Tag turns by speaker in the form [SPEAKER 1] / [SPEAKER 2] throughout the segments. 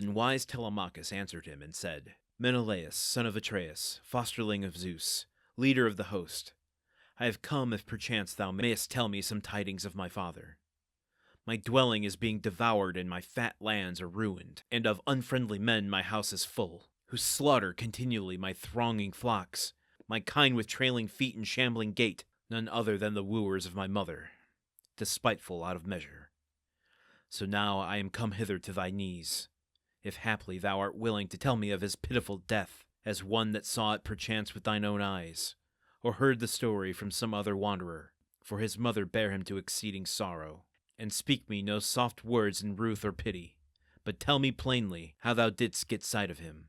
[SPEAKER 1] Then wise Telemachus answered him and said, Menelaus, son of Atreus, fosterling of Zeus, leader of the host, I have come if perchance thou mayest tell me some tidings of my father. My dwelling is being devoured and my fat lands are ruined, and of unfriendly men my house is full, who slaughter continually my thronging flocks, my kine with trailing feet and shambling gait, none other than the wooers of my mother, despiteful out of measure. So now I am come hither to thy knees, if haply thou art willing to tell me of his pitiful death, as one that saw it perchance with thine own eyes, or heard the story from some other wanderer, for his mother bare him to exceeding sorrow. And speak me no soft words in ruth or pity, but tell me plainly how thou didst get sight of him.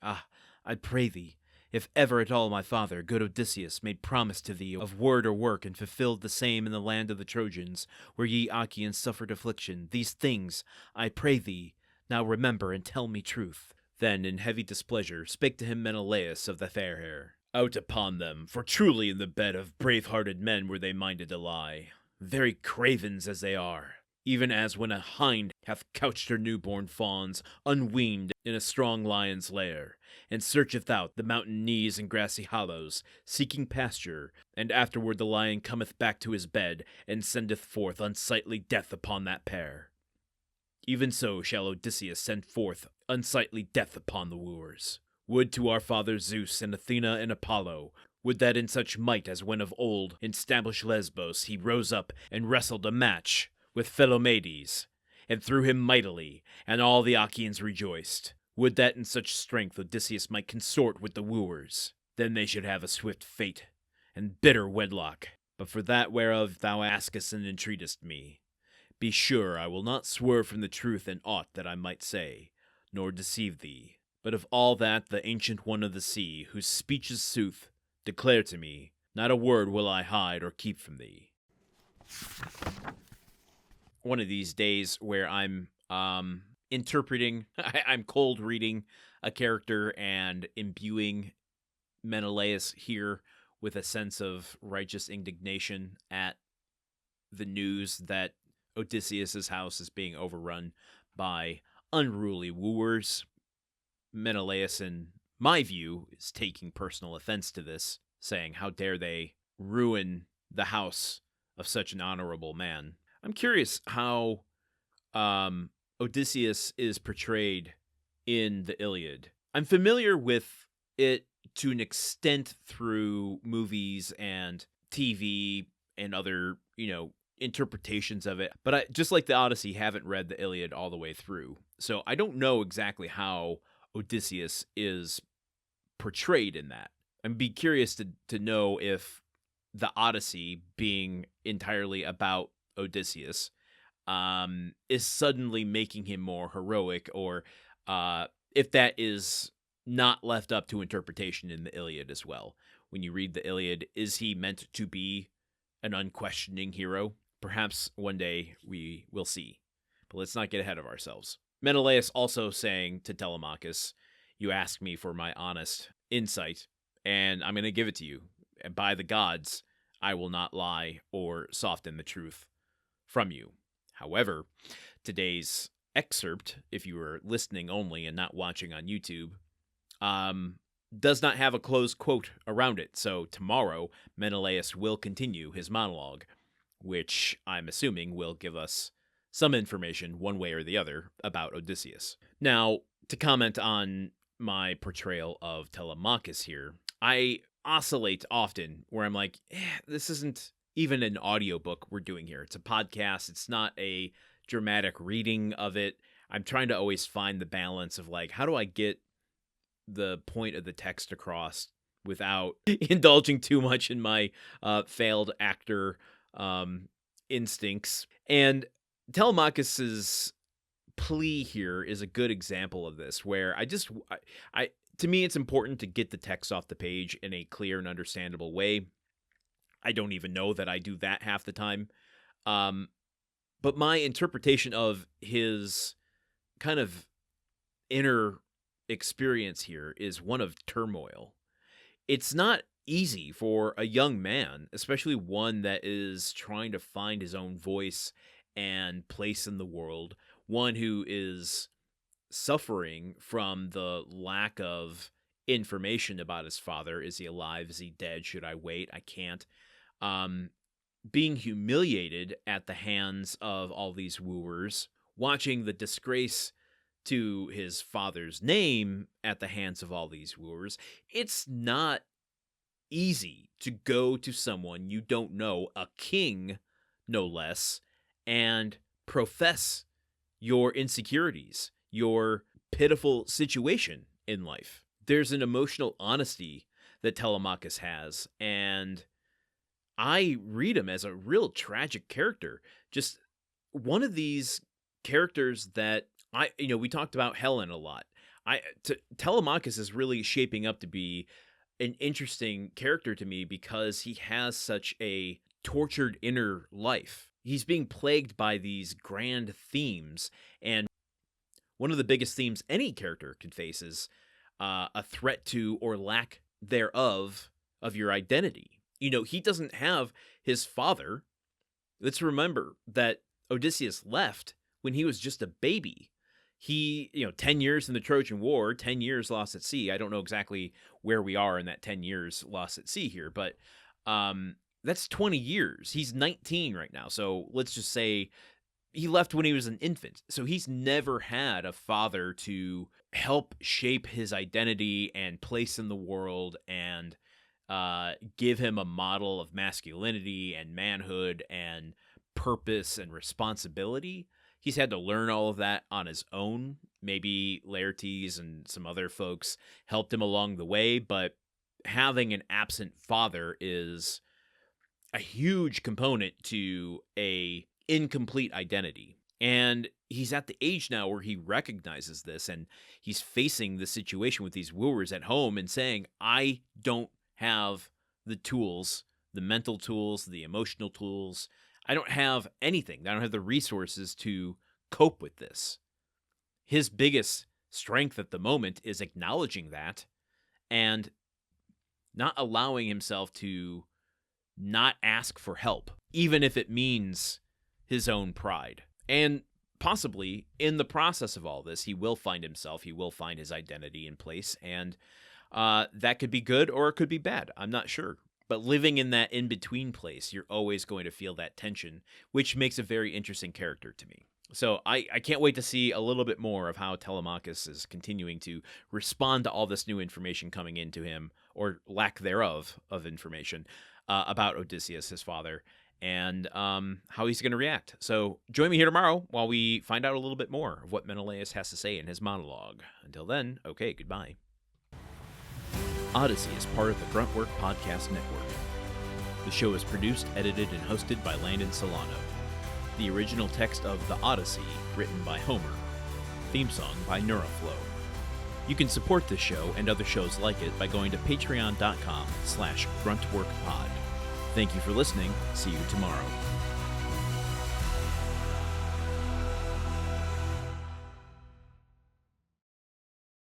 [SPEAKER 1] Ah, I pray thee, if ever at all my father, good Odysseus, made promise to thee of word or work, and fulfilled the same in the land of the Trojans, where ye Achaeans suffered affliction, these things, I pray thee, now remember and tell me truth. Then, in heavy displeasure, spake to him Menelaus of the fair hair. Out upon them, for truly in the bed of brave-hearted men were they minded to lie, very cravens as they are, even as when a hind hath couched her newborn fawns, unweaned in a strong lion's lair, and searcheth out the mountain knees and grassy hollows, seeking pasture, and afterward the lion cometh back to his bed, and sendeth forth unsightly death upon that pair. Even so shall Odysseus send forth unsightly death upon the wooers. Would to our father Zeus and Athena and Apollo, would that in such might as when of old in stablished Lesbos he rose up and wrestled a match with Philomades, and threw him mightily, and all the Achaeans rejoiced. Would that in such strength Odysseus might consort with the wooers. Then they should have a swift fate, and bitter wedlock. But for that whereof thou askest and entreatest me, be sure I will not swerve from the truth in aught that I might say, nor deceive thee. But of all that the ancient one of the sea, whose speech is sooth, declare to me, not a word will I hide or keep from thee. One of these days where I'm interpreting, I'm cold reading a character and imbuing Menelaus here with a sense of righteous indignation at the news that Odysseus's house is being overrun by unruly wooers. Menelaus, in my view, is taking personal offense to this, saying, how dare they ruin the house of such an honorable man. I'm curious how Odysseus is portrayed in the Iliad. I'm familiar with it to an extent through movies and TV and other, interpretations of it. But I, just like the Odyssey, haven't read the Iliad all the way through. So I don't know exactly how Odysseus is portrayed in that. I'd be curious to know if the Odyssey, being entirely about Odysseus, is suddenly making him more heroic, or if that is not left up to interpretation in the Iliad as well. When you read the Iliad, is he meant to be an unquestioning hero? Perhaps one day we will see. But let's not get ahead of ourselves. Menelaus also saying to Telemachus, you ask me for my honest insight, and I'm going to give it to you. And by the gods, I will not lie or soften the truth from you. However, today's excerpt, if you were listening only and not watching on YouTube, does not have a closed quote around it. So tomorrow, Menelaus will continue his monologue, which I'm assuming will give us some information one way or the other about Odysseus. Now, to comment on my portrayal of Telemachus here, I oscillate often where I'm like, this isn't even an audiobook we're doing here. It's a podcast. It's not a dramatic reading of it. I'm trying to always find the balance of like, how do I get the point of the text across without indulging too much in my failed actor instincts. And Telemachus's plea here is a good example of this, where I to me, it's important to get the text off the page in a clear and understandable way. I don't even know that I do that half the time. But my interpretation of his kind of inner experience here is one of turmoil. It's not easy for a young man, especially one that is trying to find his own voice and place in the world, one who is suffering from the lack of information about his father. Is he alive? Is he dead? Should I wait? I can't. Being humiliated at the hands of all these wooers, watching the disgrace to his father's name at the hands of all these wooers. It's not easy to go to someone you don't know, a king no less, and profess your insecurities, your pitiful situation in life. There's an emotional honesty that Telemachus has, and I read him as a real tragic character. Just one of these characters that we talked about Helen a lot. Telemachus is really shaping up to be an interesting character to me because he has such a tortured inner life. He's being plagued by these grand themes, and one of the biggest themes any character can face is a threat to or lack thereof of your identity. He doesn't have his father. Let's remember that Odysseus left when he was just a baby. He, 10 years in the Trojan War, 10 years lost at sea. I don't know exactly where we are in that 10 years lost at sea here, but that's 20 years. He's 19 right now. So let's just say he left when he was an infant. So he's never had a father to help shape his identity and place in the world and give him a model of masculinity and manhood and purpose and responsibility. He's had to learn all of that on his own. Maybe Laertes and some other folks helped him along the way, but having an absent father is a huge component to a incomplete identity. And he's at the age now where he recognizes this, and he's facing the situation with these wooers at home and saying, I don't have the tools, the mental tools, the emotional tools. I don't have anything. I don't have the resources to cope with this. His biggest strength at the moment is acknowledging that and not allowing himself to not ask for help, even if it means his own pride. And possibly in the process of all this, he will find himself, he will find his identity in place, and that could be good or it could be bad. I'm not sure. But living in that in-between place, you're always going to feel that tension, which makes a very interesting character to me. So I can't wait to see a little bit more of how Telemachus is continuing to respond to all this new information coming into him, or lack thereof of information, about Odysseus, his father, and how he's going to react. So join me here tomorrow while we find out a little bit more of what Menelaus has to say in his monologue. Until then, okay, goodbye. Odyssey is part of the Gruntwork Podcast Network. The show is produced, edited, and hosted by Landon Solano. The original text of The Odyssey, written by Homer. Theme song by Neuroflow. You can support this show and other shows like it by going to patreon.com/gruntworkpod. Thank you for listening. See you tomorrow.